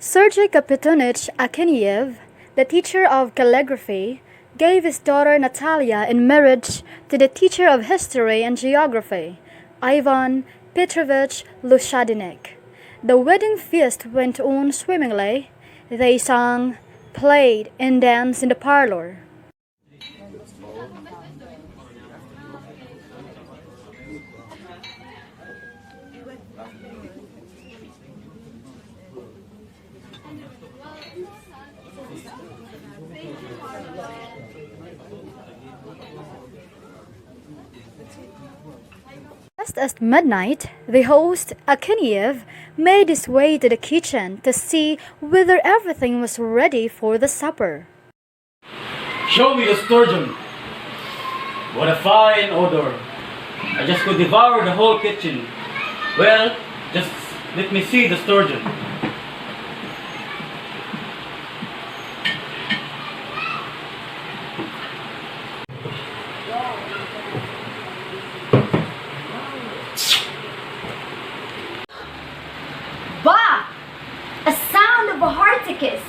Sergei Kapitonich Akinyev, the teacher of calligraphy, gave his daughter Natalia in marriage to the teacher of history and geography, Ivan Petrovich Lushadinek. The wedding feast went on swimmingly. They sang, played, and danced in the parlor. Just at midnight, the host, Akinyev, made his way to the kitchen to see whether everything was ready for the supper. Show me the sturgeon. What a fine odor. I just could devour the whole kitchen. Well, just let me see the sturgeon. Bah! A sound of a hearty kiss.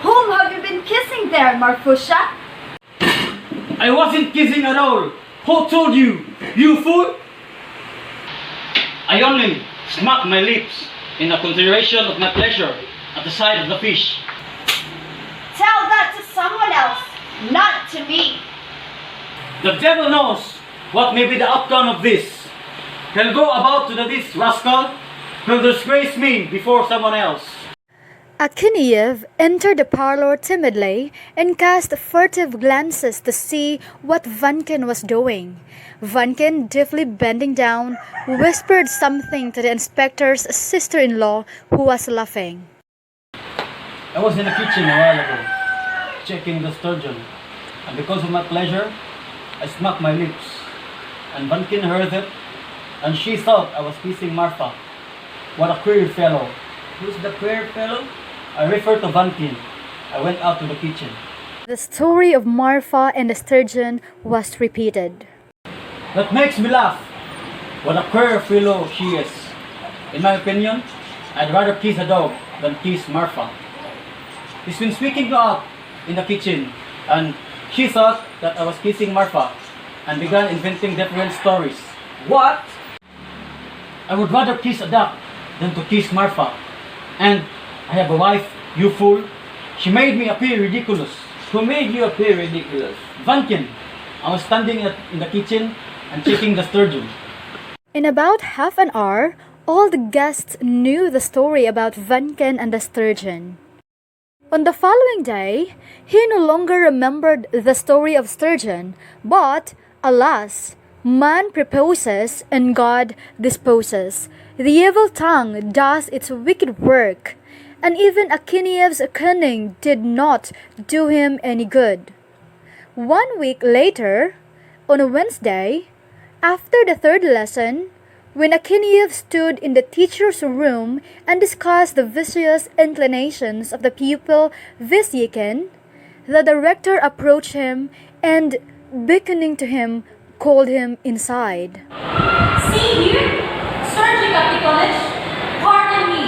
Whom have you been kissing there, Marfusha? I wasn't kissing at all. Who told you? You fool! I only smacked my lips in a consideration of my pleasure at the sight of the fish. Tell that to someone else, not to me. The devil knows what may be the outcome of this. He'll go about to this rascal. He'll disgrace me before someone else. Akinyev entered the parlor timidly and cast furtive glances to see what Vankin was doing. Vankin, deftly bending down, whispered something to the inspector's sister-in-law, who was laughing. I was in the kitchen a while ago, checking the sturgeon, and because of my pleasure, I smacked my lips. And Vankin heard it, and she thought I was kissing Marfa. What a queer fellow. Who's the queer fellow? I refer to Vankin. I went out to the kitchen. The story of Marfa and the sturgeon was repeated. That makes me laugh. What a queer fellow she is. In my opinion, I'd rather kiss a dog than kiss Marfa. He's been speaking out in the kitchen, and she thought that I was kissing Marfa and began inventing different stories. What? I would rather kiss a duck than to kiss Marfa. And I have a wife, you fool. She made me appear ridiculous. Who made you appear ridiculous? Vankin. I was standing in the kitchen and checking the sturgeon. In about half an hour, all the guests knew the story about Vankin and the sturgeon. On the following day, he no longer remembered the story of sturgeon, but, alas, man proposes and God disposes. The evil tongue does its wicked work, and even Akinyev's cunning did not do him any good. 1 week later, on a Wednesday, after the third lesson, when Akinyev stood in the teacher's room and discussed the vicious inclinations of the pupil Visyakin, the director approached him and, beckoning to him, called him inside. See here, Sergei Kapitonich, pardon me,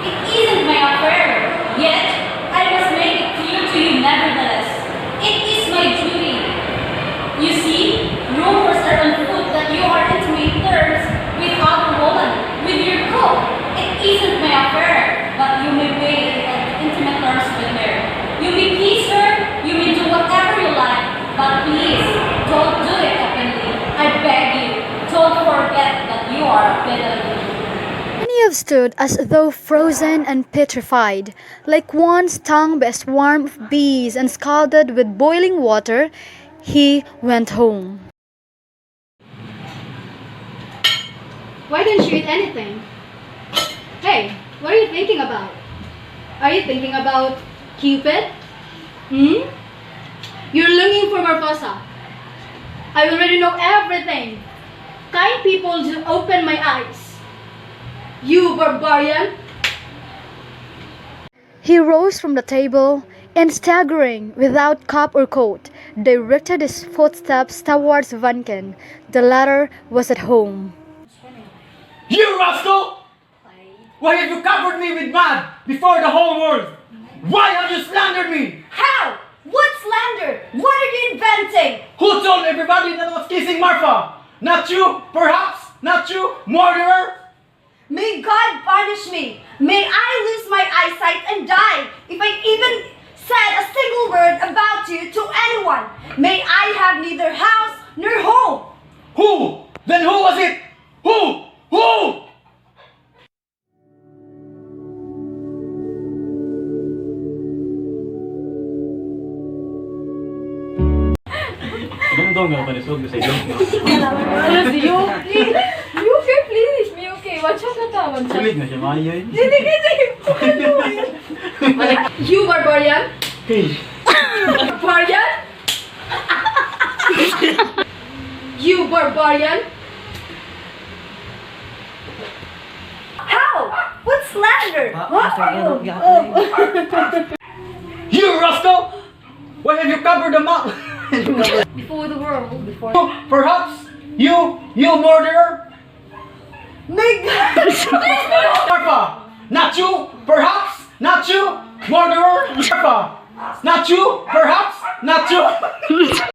it isn't my affair, yet I must make it clear to you nevertheless. It is my duty. You see, rumors are on foot that you are intimate terms with other woman, with your cook. It isn't my affair, but you may wait at intimate terms with her. You may please her, you may do whatever you like, but please, don't do it openly. I beg you, don't forget that you are a fiddler. Akinyev stood as though frozen and petrified, like one stung by a swarm of bees and scalded with boiling water. He went home. Why didn't you eat anything? Hey, what are you thinking about? Are you thinking about Cupid? You're longing for Marfosa. I already know everything. Kind people just open my eyes. You barbarian! He rose from the table and, staggering without cap or coat, directed his footsteps towards Vankin. The latter was at home. You rascal! Why have you covered me with mud before the whole world? Why have you slandered me? How? What slander? What are you inventing? Who told everybody that I was kissing Marfa? Not you, perhaps? Not you, murderer? May God punish me. May I lose my eyesight and die if I even said a single word about you to anyone. May I have neither house nor home. Who? Then who was it? Who? Who? Dong nga pa ni Sog sa iyo. Okay, please. Me okay. Watch out na ta. Watch out. Sulit na siya, Maya. You barbarian? Okay. Barbarian? You barbarian? How? What slander? You rascal! Why have you covered the mouth? Before the world. Before. Perhaps you murderer? May God... Marfa! Not you, perhaps? Not you, murderer? Marfa! Not you, perhaps? Not you?